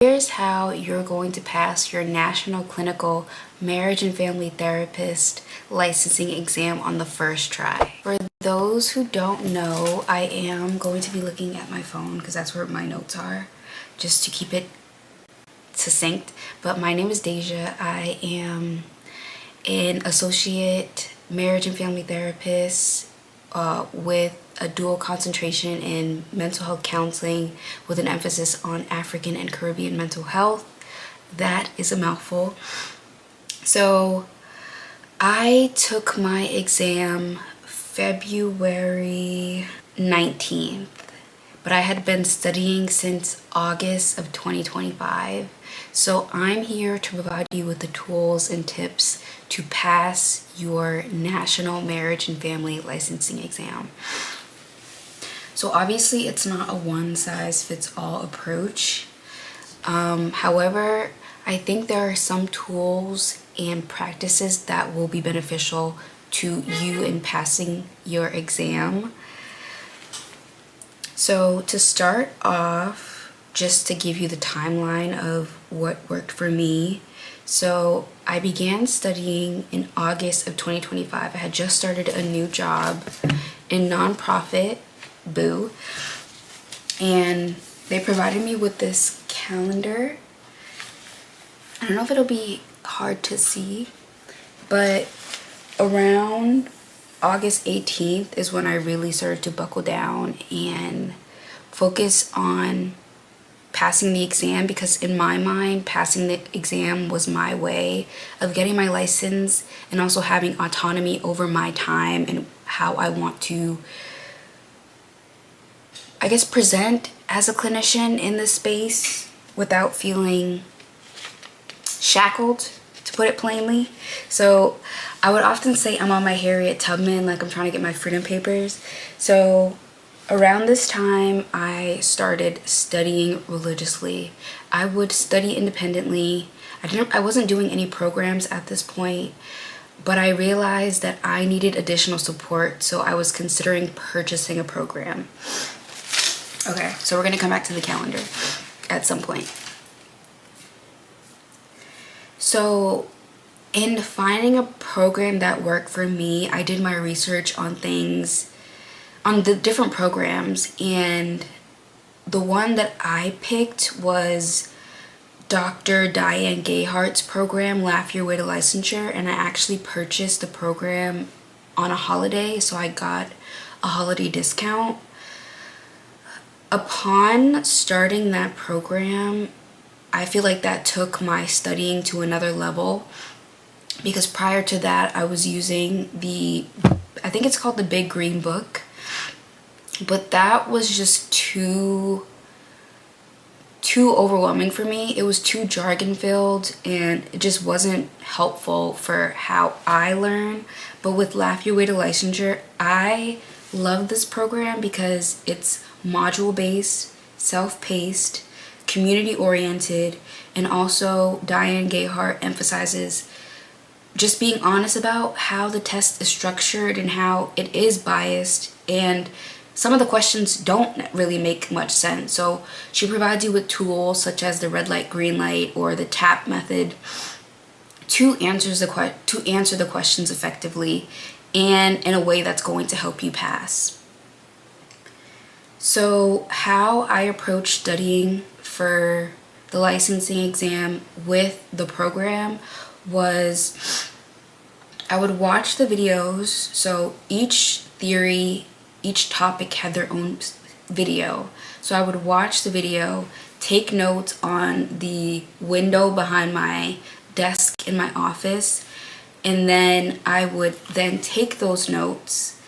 Here's how you're going to pass your National Clinical Marriage and Family Therapist licensing exam on the first try. For those who don't know, I am going to be looking at my phone because that's where my notes are, just to keep it succinct. But my name is Dasia. I am an associate marriage and family therapist with a dual concentration in mental health counseling with an emphasis on African and Caribbean mental health. That is a mouthful. So I took my exam February 19th, but I had been studying since August of 2025. So I'm here to provide you with the tools and tips to pass your National Marriage and Family Licensing exam. So obviously it's not a one-size-fits-all approach. However, I think there are some tools and practices that will be beneficial to you in passing your exam. So to start off, just to give you the timeline of what worked for me. So I began studying in August of 2025. I had just started a new job in nonprofit, boo, and they provided me with this calendar. I don't know if it'll be hard to see, but around August 18th is when I really started to buckle down and focus on passing the exam, because in my mind, passing the exam was my way of getting my license and also having autonomy over my time and how I want to, I guess, present as a clinician in this space without feeling shackled, to put it plainly. So I would often say I'm on my Harriet Tubman, like I'm trying to get my freedom papers. So around this time, I started studying religiously. I would study independently. I wasn't doing any programs at this point, but I realized that I needed additional support, so I was considering purchasing a program. Okay, so we're gonna come back to the calendar at some point. So in finding a program that worked for me, I did my research on things, on the different programs, and the one that I picked was Dr. Diane Gayhart's program, Laugh Your Way to Licensure, and I actually purchased the program on a holiday, so I got a holiday discount. Upon starting that program, I feel like that took my studying to another level, because prior to that I was using I think it's called the Big Green Book, but that was just too overwhelming for me. It was too jargon filled and it just wasn't helpful for how I learn. But with Laugh Your Way to Licensure, I love this program because it's module based, self-paced, community oriented, and also Diane Gayhart emphasizes just being honest about how the test is structured and how it is biased, and some of the questions don't really make much sense. So she provides you with tools such as the red light, green light, or the TAP method to answer the questions effectively and in a way that's going to help you pass. So how I approach studying for the licensing exam with the program was I would watch the videos. So each topic had their own video. So I would watch the video, take notes on the window behind my desk in my office, and then I would then take those notes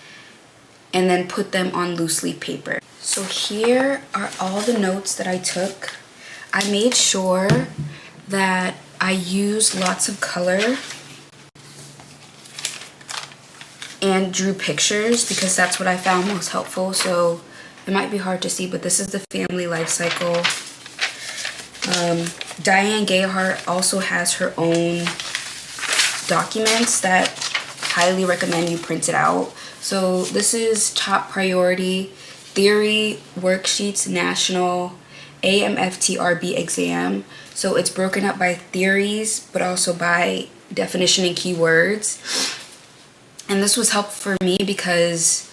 and then put them on loose leaf paper. So here are all the notes that I took. I made sure that I used lots of color and drew pictures because that's what I found most helpful. So it might be hard to see, but this is the family life cycle. Diane Gayhart also has her own documents that highly recommend you print it out. So this is top priority, theory, worksheets, national, AMFTRB exam. So it's broken up by theories, but also by definition and keywords. And this was helpful for me because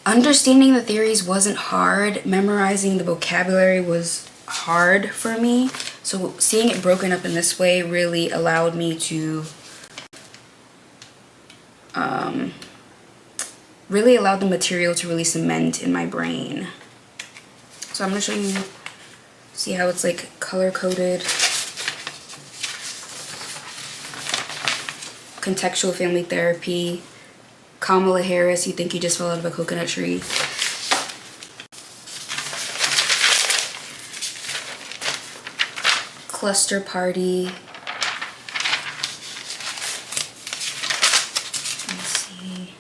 understanding the theories wasn't hard. Memorizing the vocabulary was hard for me. So seeing it broken up in this way really allowed me to really allowed the material to really cement in my brain. So I'm going to show you, see how it's like color coded. Contextual family therapy. Kamala Harris, you think you just fell out of a coconut tree. Cluster party. Let's see.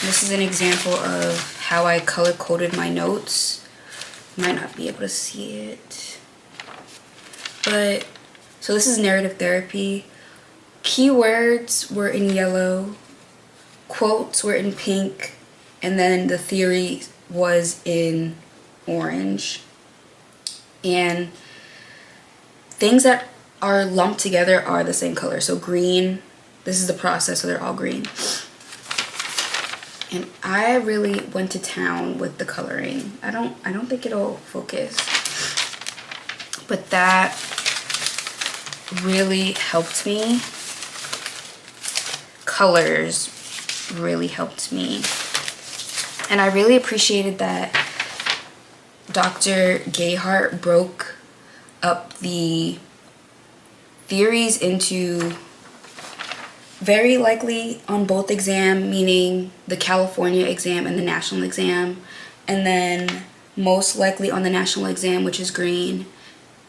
This is an example of how I color coded my notes. You might not be able to see it. But, so this is narrative therapy. Keywords were in yellow, quotes were in pink, and then the theory was in orange. And things that are lumped together are the same color. So green, this is the process, so they're all green. And I really went to town with the coloring. I don't think it'll focus. But that really helped me. Colors really helped me. And I really appreciated that Dr. Gayhart broke up the theories into very likely on both exam, meaning the California exam and the national exam, and then most likely on the national exam, which is green,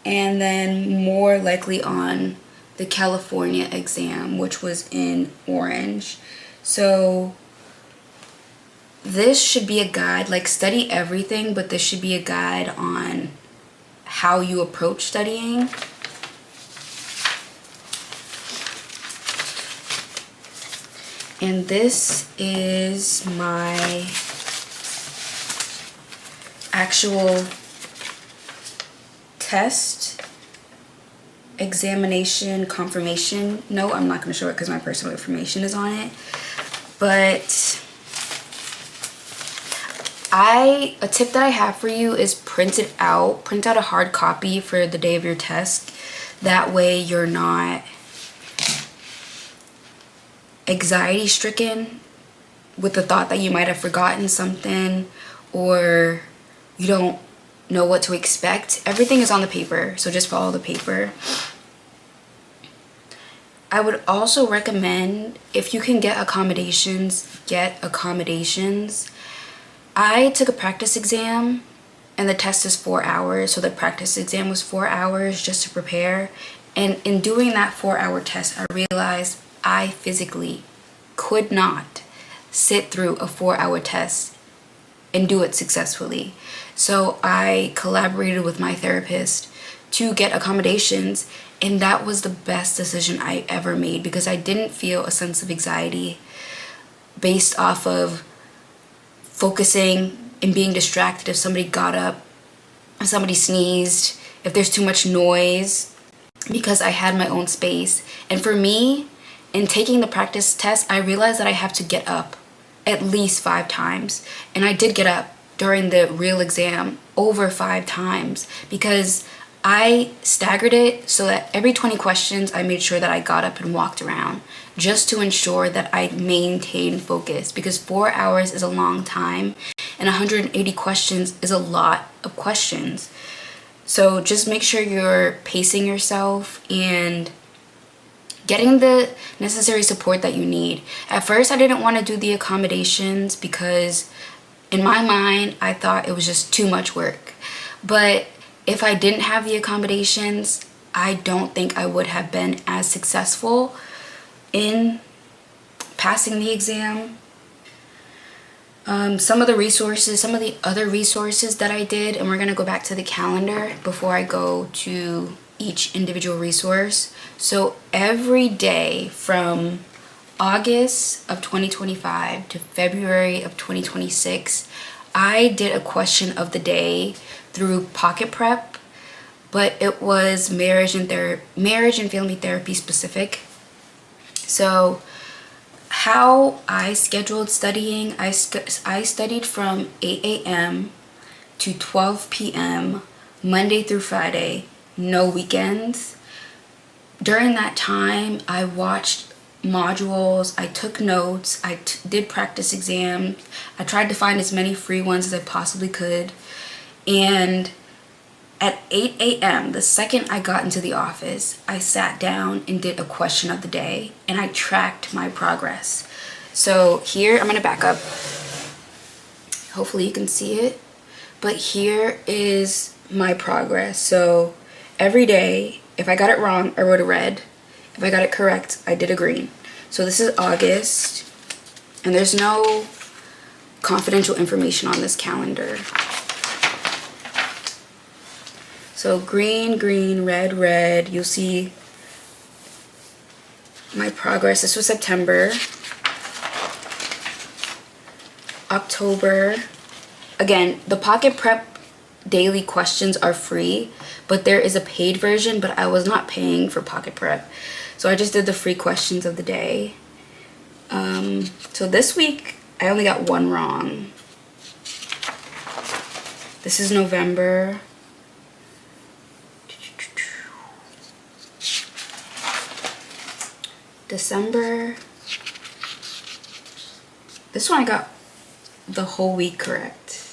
and then more likely on the California exam, which was in orange. So this should be a guide, like study everything, but this should be a guide on how you approach studying. And this is my actual test examination confirmation note. I'm not going to show it because my personal information is on it. But a tip that I have for you is print out a hard copy for the day of your test. That way you're not anxiety stricken with the thought that you might have forgotten something or you don't know what to expect. Everything is on the paper, so just follow the paper. I would also recommend, if you can get accommodations, get accommodations. I took a practice exam and the test is 4 hours, so the practice exam was 4 hours just to prepare. And in doing that 4-hour test, I realized I physically could not sit through a 4-hour test and do it successfully. So I collaborated with my therapist to get accommodations, and that was the best decision I ever made because I didn't feel a sense of anxiety based off of focusing and being distracted if somebody got up, if somebody sneezed, if there's too much noise, because I had my own space. And for me, in taking the practice test, I realized that I have to get up at least 5 times. And I did get up during the real exam over 5 times because I staggered it so that every 20 questions I made sure that I got up and walked around just to ensure that I maintained focus, because 4 hours is a long time and 180 questions is a lot of questions. So just make sure you're pacing yourself and getting the necessary support that you need. At first, I didn't want to do the accommodations because in my mind, I thought it was just too much work. But if I didn't have the accommodations, I don't think I would have been as successful in passing the exam. Some of the other resources that I did, and we're going to go back to the calendar before I go to each individual resource. So every day from August of 2025 to February of 2026, I did a question of the day through Pocket Prep, but it was marriage and family therapy specific. So how I scheduled studying, I studied from 8 a.m. to 12 p.m. Monday through Friday, no weekends. During that time, I watched modules, I took notes, I did practice exams, I tried to find as many free ones as I possibly could. And at 8 a.m., the second I got into the office, I sat down and did a question of the day, and I tracked my progress. So here, I'm gonna back up. Hopefully you can see it. But here is my progress. So every day, if I got it wrong, I wrote a red. If I got it correct, I did a green. So this is August, and there's no confidential information on this calendar. So green, green, red, red. You'll see my progress. This was September. October. Again, the Pocket Prep daily questions are free, but there is a paid version, but I was not paying for Pocket Prep. So I just did the free questions of the day. So this week, I only got one wrong. This is November. December. This one I got the whole week correct.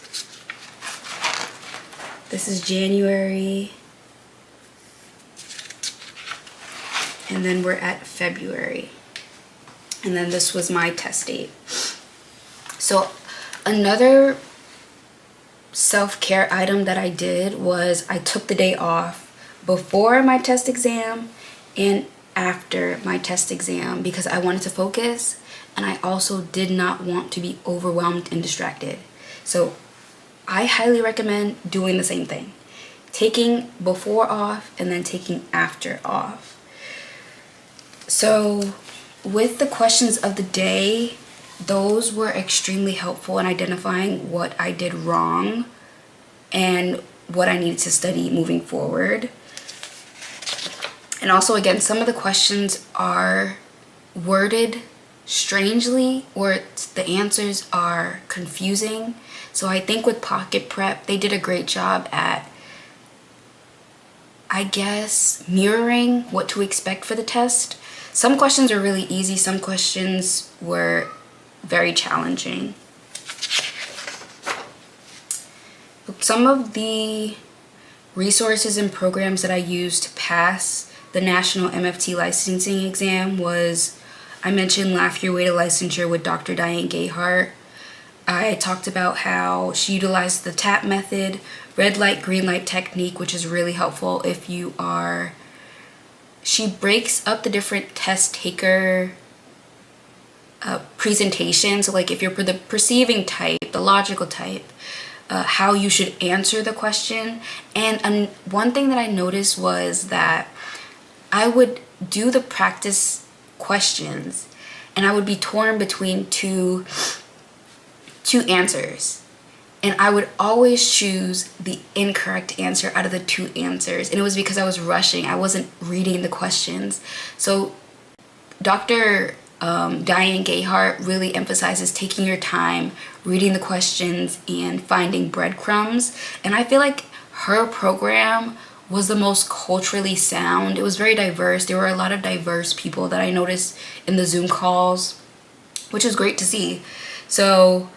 This is January. And then we're at February. And then this was my test date. So another self-care item that I did was I took the day off before my test exam and after my test exam because I wanted to focus, and I also did not want to be overwhelmed and distracted. So I highly recommend doing the same thing. Taking before off and then taking after off. So with the questions of the day, those were extremely helpful in identifying what I did wrong and what I needed to study moving forward. And also, again, some of the questions are worded strangely, or the answers are confusing. So I think with Pocket Prep, they did a great job at, I guess, mirroring what to expect for the test. Some questions are really easy, some questions were very challenging. Some of the resources and programs that I used to pass the National MFT licensing exam was, I mentioned Laugh Your Way to Licensure with Dr. Diane Gayhart. I talked about how she utilized the TAP method, red light, green light technique, which is really helpful if you are, she breaks up the different test taker presentations. So like if you're the perceiving type, the logical type, how you should answer the question. And one thing that I noticed was that I would do the practice questions and I would be torn between two answers, and I would always choose the incorrect answer out of the two answers, and it was because I was rushing. I wasn't reading the questions. So Dr. Diane Gayhart really emphasizes taking your time, reading the questions, and finding breadcrumbs. And I feel like her program was the most culturally sound. It was very diverse. There were a lot of diverse people that I noticed in the Zoom calls, which was great to see. So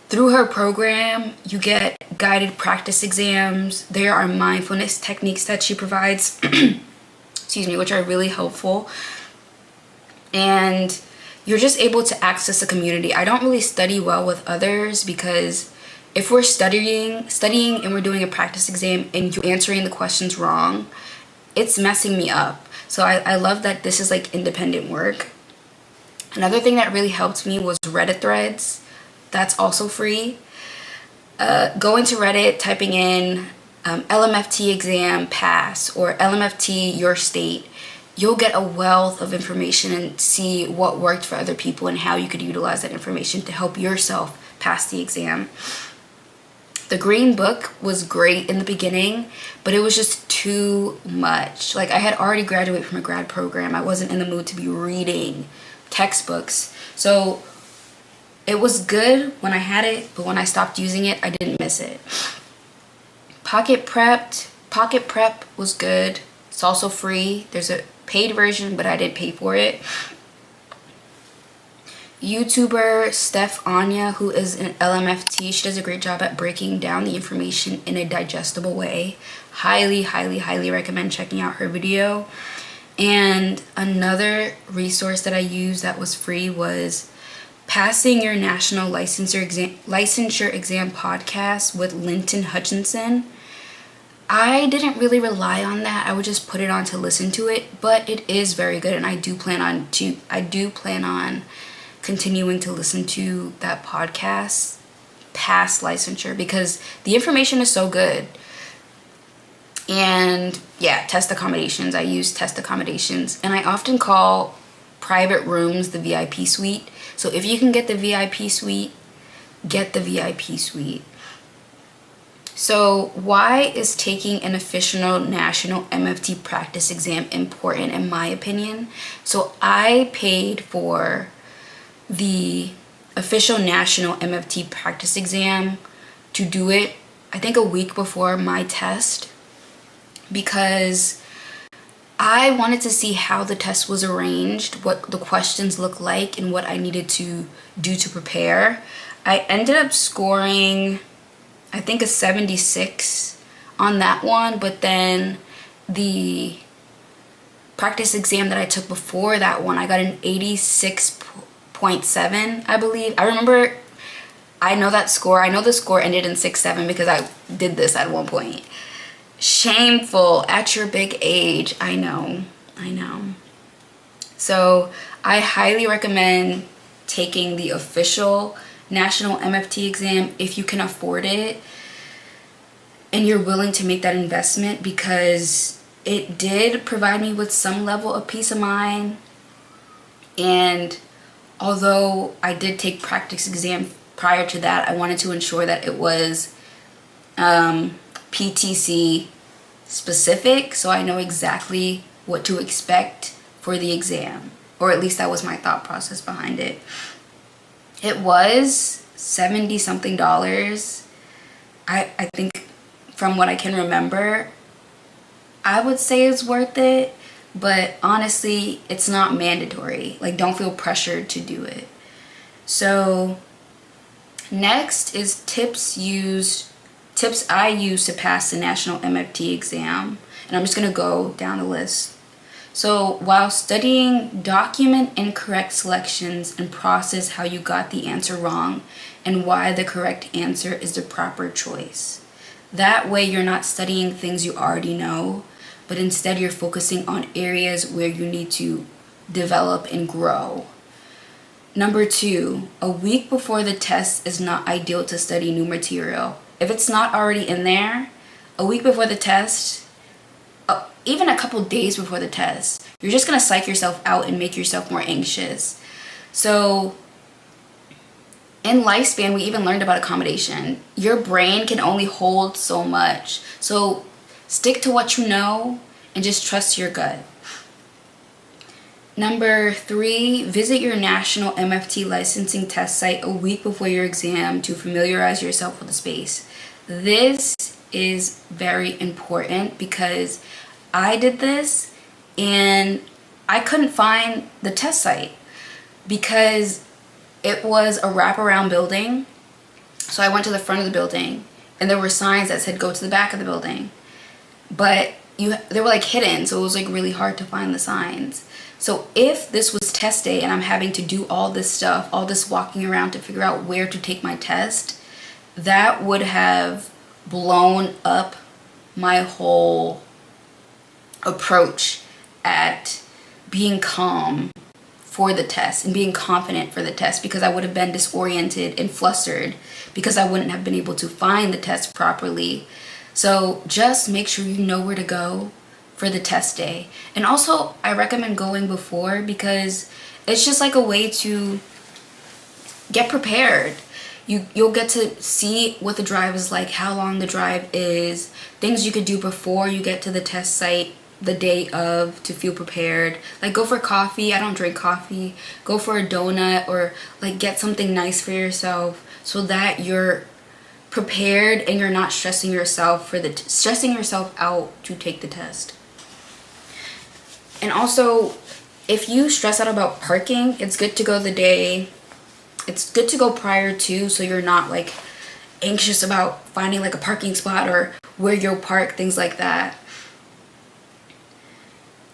through her program, you get guided practice exams. There are mindfulness techniques that she provides, excuse me, which are really helpful. And you're just able to access a community. I don't really study well with others because if we're studying and we're doing a practice exam and you're answering the questions wrong, it's messing me up. So I love that this is like independent work. Another thing that really helped me was Reddit threads. That's also free. Go into Reddit, typing in LMFT exam pass or LMFT your state. You'll get a wealth of information and see what worked for other people and how you could utilize that information to help yourself pass the exam. The green book was great in the beginning, but it was just too much. Like, I had already graduated from a grad program. I wasn't in the mood to be reading textbooks. So it was good when I had it, but when I stopped using it, I didn't miss it. Pocket Prep was good. It's also free. There's a paid version, but I did pay for it. YouTuber Steph Anya, who is an LMFT, she does a great job at breaking down the information in a digestible way. Highly, highly, highly recommend checking out her video. And another resource that I used that was free was Passing Your National Licensure Exam podcast with Linton Hutchinson. I didn't really rely on that. I would just put it on to listen to it, but it is very good, and I do plan on continuing to listen to that podcast past licensure because the information is so good. And yeah, test accommodations. I use test accommodations, and I often call private rooms the VIP suite. So if you can get the VIP suite, get the VIP suite. So why is taking an official national MFT practice exam important in my opinion? So I paid for the official national MFT practice exam to do it, I think a week before my test, because I wanted to see how the test was arranged, what the questions looked like, and what I needed to do to prepare. I ended up scoring, I think, a 76 on that one, but then the practice exam that I took before that one, I got an 86.7, I believe. I know that score. I know the score ended in 6.7 because I did this at one point. Shameful at your big age. I know. So I highly recommend taking the official national MFT exam if you can afford it and you're willing to make that investment, because it did provide me with some level of peace of mind. And although I did take practice exam prior to that, I wanted to ensure that it was PTC specific, so I know exactly what to expect for the exam, or at least that was my thought process behind it. It was $70 something. I think from what I can remember, I would say it's worth it, but honestly, it's not mandatory. Like, don't feel pressured to do it. So next is tips I use to pass the national MFT exam, and I'm just going to go down the list. So while studying, document incorrect selections and process how you got the answer wrong and why the correct answer is the proper choice. That way you're not studying things you already know, but instead you're focusing on areas where you need to develop and grow. Number 2, a week before the test is not ideal to study new material. If it's not already in there, a week before the test, even a couple days before the test, you're just going to psych yourself out and make yourself more anxious. So in lifespan, we even learned about accommodation. Your brain can only hold so much. So stick to what you know and just trust your gut. Number 3, visit your national MFT licensing test site a week before your exam to familiarize yourself with the space. This is very important because I did this and I couldn't find the test site because it was a wraparound building. So I went to the front of the building and there were signs that said go to the back of the building, but they were like hidden, so it was like really hard to find the signs. So if this was test day and I'm having to do all this stuff, all this walking around to figure out where to take my test, that would have blown up my whole approach at being calm for the test and being confident for the test, because I would have been disoriented and flustered because I wouldn't have been able to find the test properly. So just make sure you know where to go for the test day. And also, I recommend going before because it's just like a way to get prepared. You'll get to see what the drive is like, how long the drive is, things you could do before you get to the test site the day of to feel prepared. Like, go for coffee. I don't drink coffee. Go for a donut, or like get something nice for yourself so that you're prepared and you're not stressing yourself out to take the test. And also, if you stress out about parking, it's good to go prior to, so you're not like anxious about finding like a parking spot or where you'll park, things like that.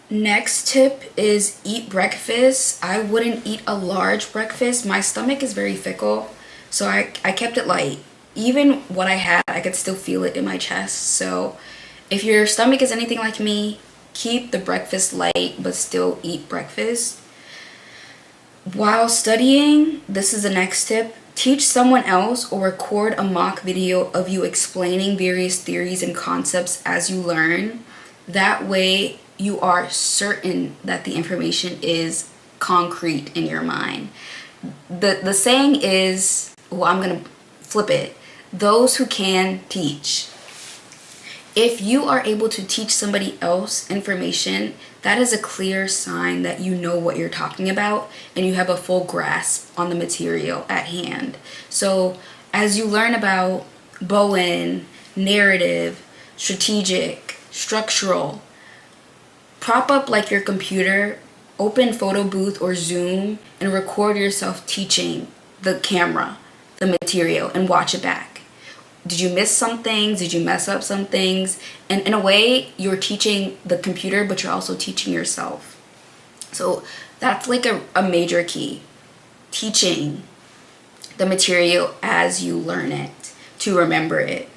Next tip is eat breakfast. I wouldn't eat a large breakfast. My stomach is very fickle, so I kept it light. Even what I had, I could still feel it in my chest. So if your stomach is anything like me, keep the breakfast light, but still eat breakfast. While studying, this is the next tip. Teach someone else or record a mock video of you explaining various theories and concepts as you learn. That way, you are certain that the information is concrete in your mind. The saying is, well, I'm going to flip it. Those who can teach. If you are able to teach somebody else information, that is a clear sign that you know what you're talking about and you have a full grasp on the material at hand. So as you learn about Bowen, narrative, strategic, structural, prop up like your computer, open photo booth or Zoom, and record yourself teaching the camera the material and watch it back. Did you miss some things? Did you mess up some things? And in a way, you're teaching the computer, but you're also teaching yourself. So that's like a major key. Teaching the material as you learn it, to remember it.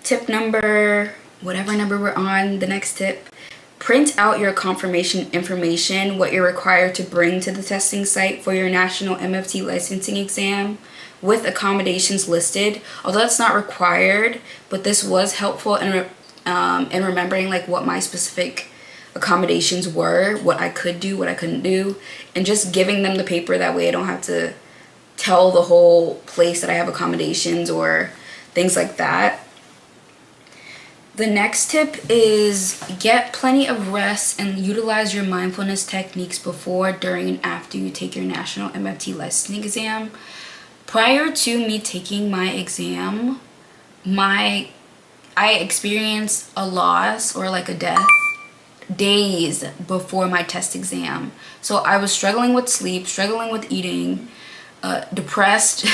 Tip number, whatever number we're on, the next tip. Print out your confirmation information, what you're required to bring to the testing site for your national MFT licensing exam, with accommodations listed. Although it's not required, but this was helpful in remembering like what my specific accommodations were, what I could do, what I couldn't do, and just giving them the paper. That way I don't have to tell the whole place that I have accommodations or things like that. The next tip is get plenty of rest and utilize your mindfulness techniques before, during, and after you take your national MFT licensing exam. Prior to me taking my exam, I experienced a loss or like a death days before my test exam. So I was struggling with sleep, struggling with eating, depressed,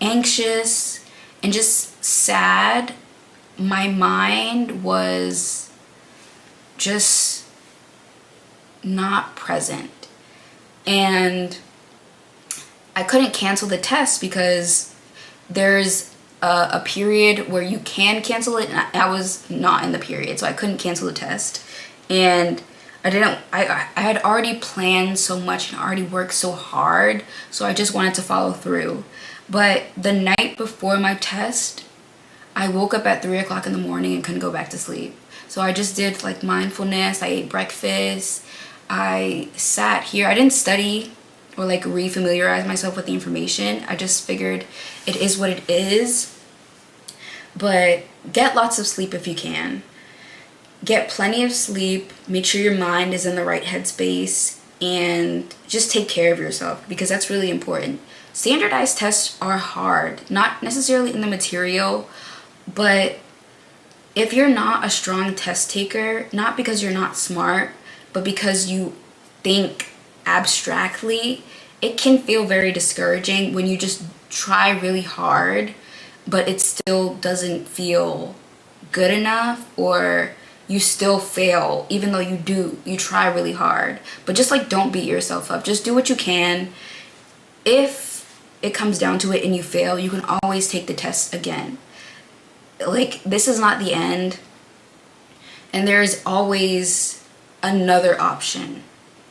anxious, and just sad. My mind was just not present. And I couldn't cancel the test because there's a period where you can cancel it, and I was not in the period, so I couldn't cancel the test. And I had already planned so much and already worked so hard, so I just wanted to follow through. But the night before my test, I woke up at 3 o'clock in the morning and couldn't go back to sleep. So I just did like mindfulness. I ate breakfast. I sat here. I didn't study or like re-familiarize myself with the information. I just figured it is what it is. But get lots of sleep if you can. Get plenty of sleep. Make sure your mind is in the right headspace, and just take care of yourself, because that's really important. Standardized tests are hard, not necessarily in the material, but if you're not a strong test taker, not because you're not smart, but because you think abstractly, it can feel very discouraging when you just try really hard, but it still doesn't feel good enough, or you still fail even though you try really hard. But just like, don't beat yourself up. Just do what you can. If it comes down to it and you fail, you can always take the test again. Like, this is not the end, and there's always another option,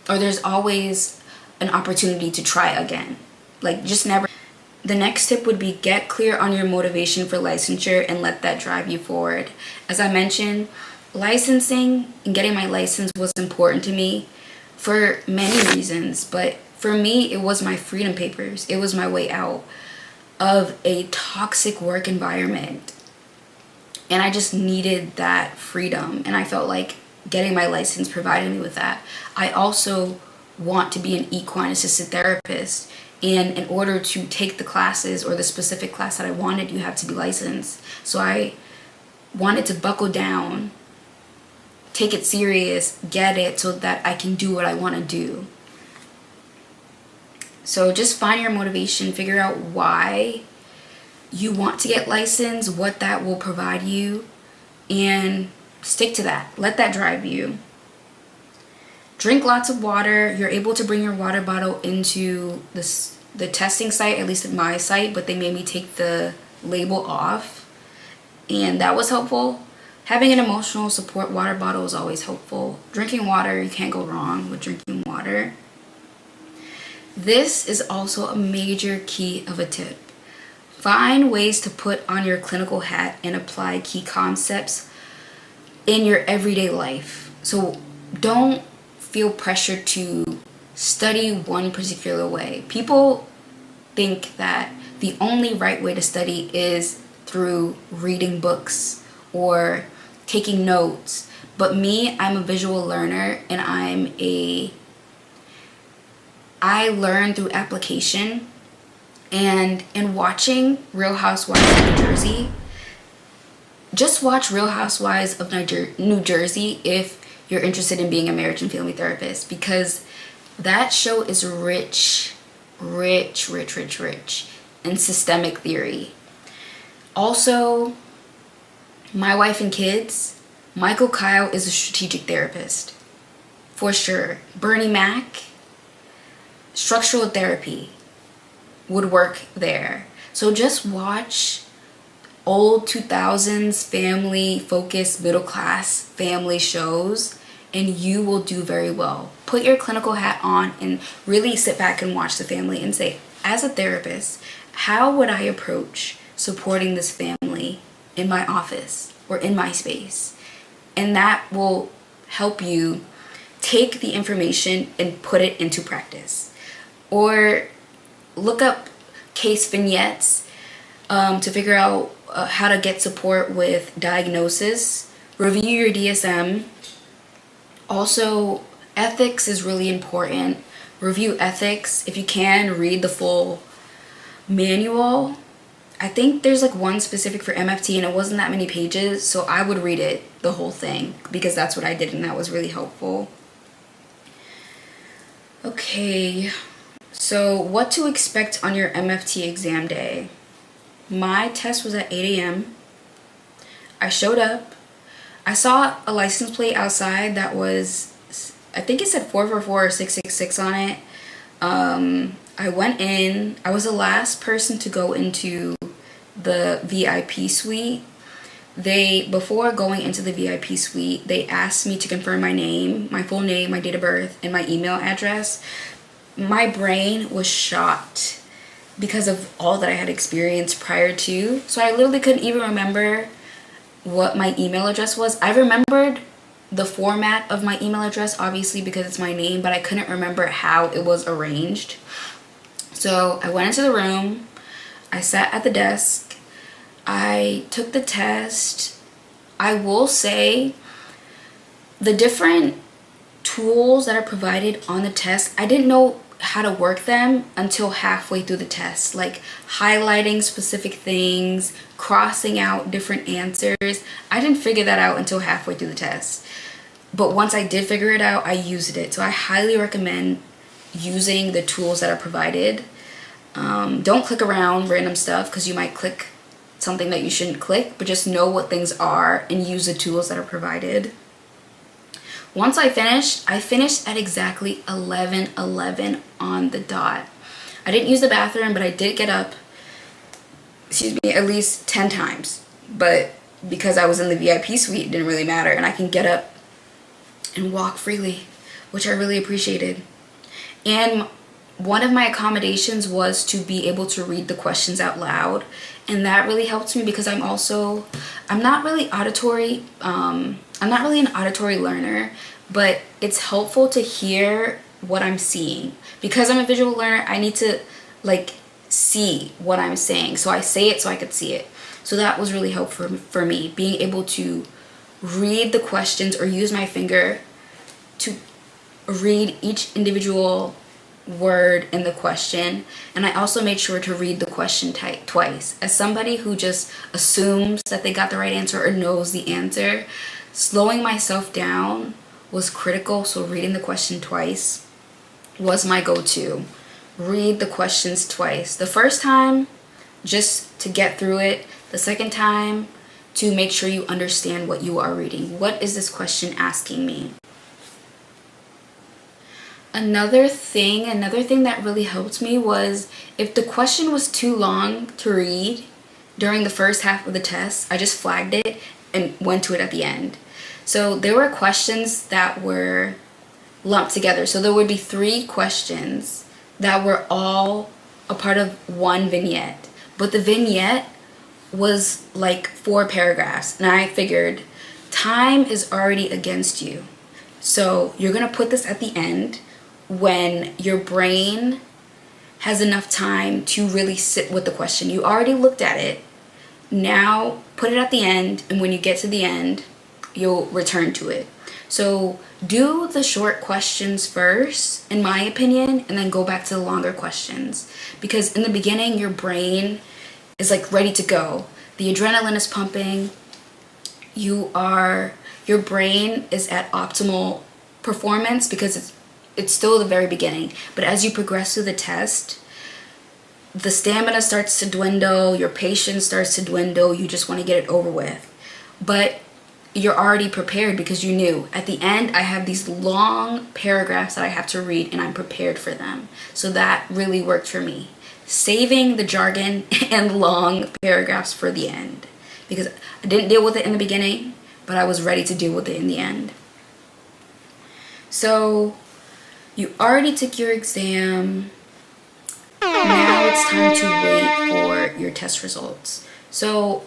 or there's always an opportunity to try again. Like, just never. The next tip would be get clear on your motivation for licensure and let that drive you forward. As I mentioned, licensing and getting my license was important to me for many reasons, but For me, it was my freedom papers. It was my way out of a toxic work environment. And I just needed that freedom. And I felt like getting my license provided me with that. I also want to be an equine assisted therapist. And in order to take the classes or the specific class that I wanted, you have to be licensed. So I wanted to buckle down, take it serious, get it so that I can do what I want to do. So just find your motivation, figure out why you want to get licensed, what that will provide you, and stick to that. Let that drive you. Drink lots of water. You're able to bring your water bottle into the testing site, at least at my site, but they made me take the label off, and that was helpful. Having an emotional support water bottle is always helpful. Drinking water, you can't go wrong with drinking water. This is also a major key of a tip. Find ways to put on your clinical hat and apply key concepts in your everyday life. So don't feel pressured to study one particular way. People think that the only right way to study is through reading books or taking notes. But me, I'm a visual learner, and I learn through application. And in watching Real Housewives of New Jersey, just watch Real Housewives of New Jersey if you're interested in being a marriage and family therapist, because that show is rich in systemic theory. Also, My Wife and Kids, Michael Kyle is a strategic therapist, for sure. Bernie Mac, structural therapy would work there. So just watch old 2000s family focused middle class family shows and you will do very well. Put your clinical hat on and really sit back and watch the family and say, as a therapist, how would I approach supporting this family in my office or in my space? And that will help you take the information and put it into practice. Or look up case vignettes to figure out how to get support with diagnosis. Review your DSM. Also, ethics is really important. Review ethics. If you can, read the full manual. I think there's like one specific for MFT and it wasn't that many pages, so I would read it, the whole thing, because that's what I did and that was really helpful. Okay. So what to expect on your MFT exam day. My test was at 8 a.m. I showed up. I saw a license plate outside that was, I think it said 444 or 666 on it. I went in. I was the last person to go into the VIP suite. Before going into the VIP suite, they asked me to confirm my name, my full name, my date of birth, and my email address. My brain was shot because of all that I had experienced prior to. So I literally couldn't even remember what my email address was. I remembered the format of my email address, obviously, because it's my name, but I couldn't remember how it was arranged. So I went into the room. I sat at the desk. I took the test. I will say the different tools that are provided on the test, I didn't know how to work them until halfway through the test, like highlighting specific things, crossing out different answers. I didn't figure that out until halfway through the test. But once I did figure it out, I used it. So I highly recommend using the tools that are provided. Don't click around random stuff because you might click something that you shouldn't click, but just know what things are and use the tools that are provided. Once I finished at exactly 11:11 on the dot. I didn't use the bathroom, but I did get up, at least 10 times. But because I was in the VIP suite, it didn't really matter. And I can get up and walk freely, which I really appreciated. And one of my accommodations was to be able to read the questions out loud. And that really helped me because I'm not really an auditory learner, but it's helpful to hear what I'm seeing. Because I'm a visual learner, I need to like see what I'm saying. So I say it so I could see it. So that was really helpful for me, being able to read the questions or use my finger to read each individual word in the question. And I also made sure to read the question twice. As somebody who just assumes that they got the right answer or knows the answer, slowing myself down was critical. So reading the question twice was my go-to. Read the questions twice. The first time, just to get through it. The second time, to make sure you understand what you are reading. What is this question asking me? Another thing that really helped me was if the question was too long to read during the first half of the test, I just flagged it and went to it at the end. So there were questions that were lumped together. So there would be 3 questions that were all a part of one vignette. But the vignette was like 4 paragraphs. And I figured time is already against you. So you're going to put this at the end when your brain has enough time to really sit with the question. You already looked at it. Now put it at the end, and when you get to the end, you'll return to it. So do the short questions first, in my opinion, and then go back to the longer questions. Because in the beginning, your brain is like ready to go. The adrenaline is pumping. Your brain is at optimal performance because it's still the very beginning. But as you progress through the test, the stamina starts to dwindle, your patience starts to dwindle, you just want to get it over with. But you're already prepared because you knew at the end I have these long paragraphs that I have to read and I'm prepared for them. So that really worked for me. Saving the jargon and long paragraphs for the end, because I didn't deal with it in the beginning, but I was ready to deal with it in the end. So you already took your exam. Now it's time to wait for your test results. So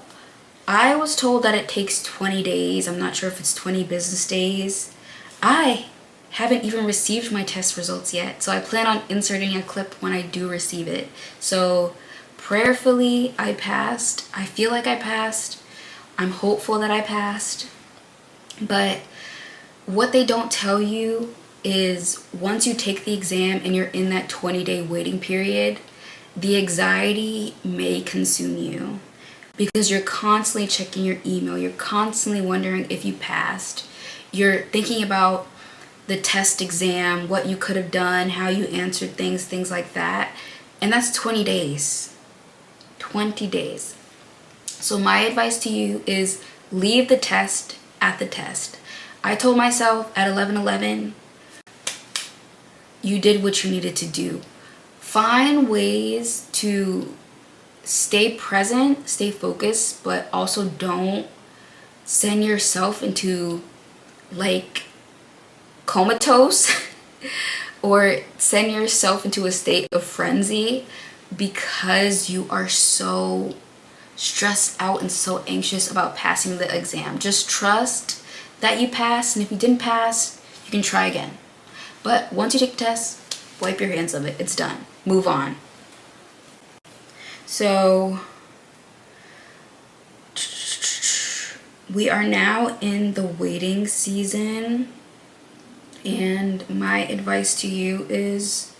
I was told that it takes 20 days. I'm not sure if it's 20 business days. I haven't even received my test results yet. So I plan on inserting a clip when I do receive it. So prayerfully, I passed. I feel like I passed. I'm hopeful that I passed. But what they don't tell you is once you take the exam and you're in that 20-day waiting period, the anxiety may consume you because you're constantly checking your email. You're constantly wondering if you passed. You're thinking about the test exam, what you could have done, how you answered things like that. And that's 20 days. 20 days. So my advice to you is leave the test at the test. I told myself at 11:11, you did what you needed to do. Find ways to stay present, stay focused, but also don't send yourself into like comatose or send yourself into a state of frenzy because you are so stressed out and so anxious about passing the exam. Just trust that you passed, and if you didn't pass, you can try again. But once you take the test, wipe your hands of it. It's done. Move on. So we are now in the waiting season, and my advice to you is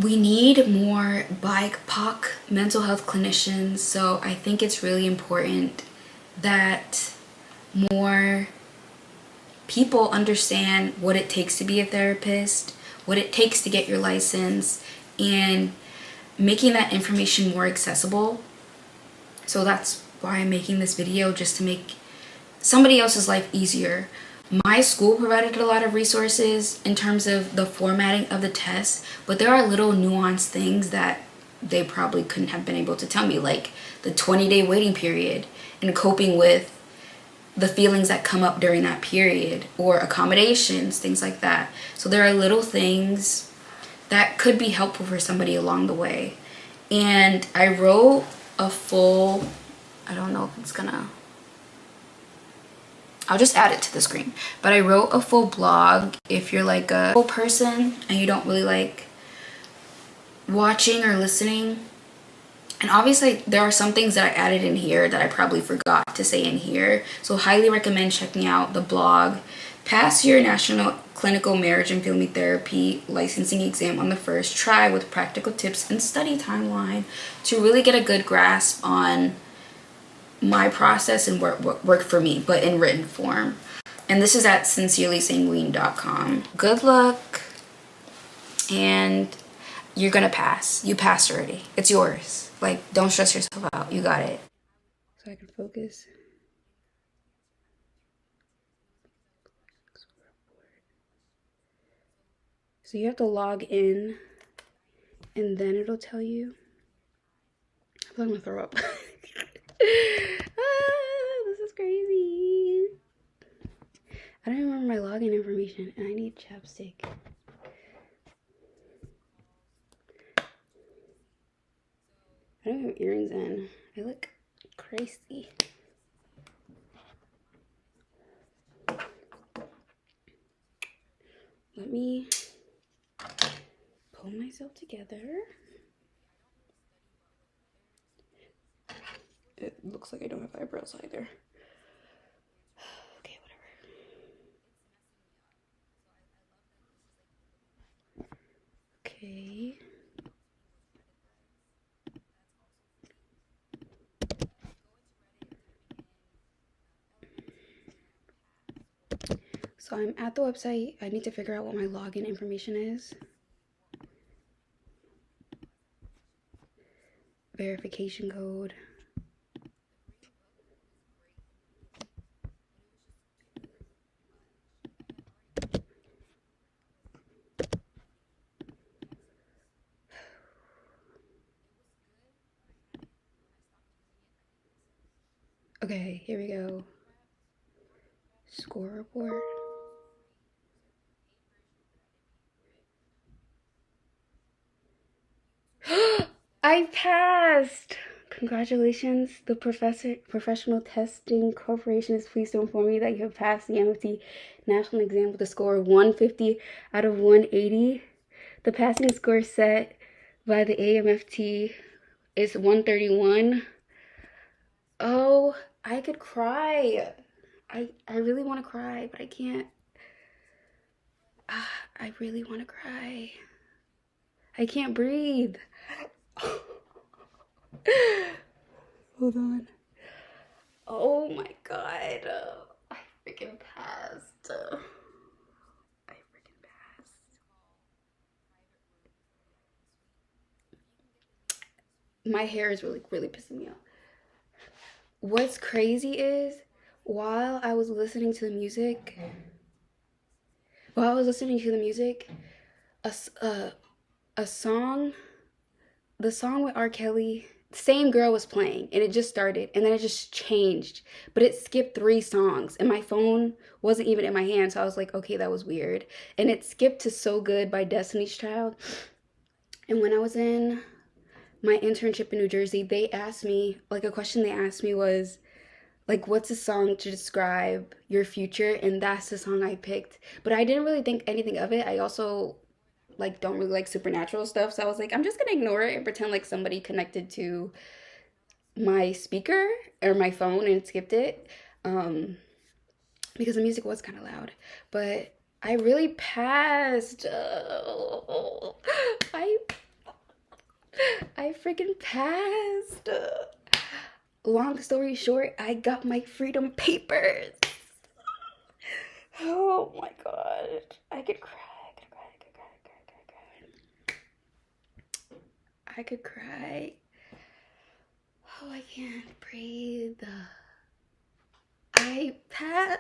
we need more BIPOC mental health clinicians. So I think it's really important that more people understand what it takes to be a therapist, what it takes to get your license, and making that information more accessible. So that's why I'm making this video, just to make somebody else's life easier. My school provided a lot of resources in terms of the formatting of the test, but there are little nuanced things that they probably couldn't have been able to tell me, like the 20-day waiting period and coping with the feelings that come up during that period, or accommodations, things like that. So there are little things that could be helpful for somebody along the way. And I wrote a full, I don't know if it's gonna, I'll just add it to the screen. But I wrote a full blog. If you're like a full person and you don't really like watching or listening, and obviously there are some things that I added in here that I probably forgot to say in here, so highly recommend checking out the blog. Pass your National Clinical Marriage and Family Therapy licensing exam on the first try with practical tips and study timeline to really get a good grasp on my process and what worked for me, but in written form. And this is at sincerelysanguine.com. Good luck, and you're gonna pass. You passed already. It's yours. Like, don't stress yourself out. You got it. So I can focus. So you have to log in, and then it'll tell you. I'm gonna throw up. This is crazy. I don't even remember my login information, and I need chapstick. I don't have earrings in. I look crazy. Let me pull myself together. It looks like I don't have eyebrows either. Okay, whatever. Okay. So I'm at the website. I need to figure out what my login information is. Verification code. Okay, here we go. Score report. I passed! Congratulations. The Professional Testing Corporation is pleased to inform you that you have passed the MFT National Exam with a score of 150 out of 180. The passing score set by the AMFT is 131. Oh, I could cry. I really want to cry, but I can't. I really want to cry. I can't breathe. Hold on. Oh my god. I freaking passed. I freaking passed. My hair is really pissing me off. What's crazy is while I was listening to the music, a song, the song with R. Kelly, same girl was playing, and it just started, and then it just changed, but it skipped 3 songs, and my phone wasn't even in my hand, so I was like, okay, that was weird. And it skipped to So Good by Destiny's Child. And when I was in my internship in New Jersey, they asked me, like, a question they asked me was, like, what's a song to describe your future? And that's the song I picked. But I didn't really think anything of it. I also, like, don't really like supernatural stuff. So I was like, I'm just gonna ignore it and pretend like somebody connected to my speaker or my phone and skipped it. Because the music was kind of loud. But I really passed. I freaking passed. Long story short, I got my freedom papers. Oh my god. I could cry. I could cry. Oh, I can't breathe. I passed.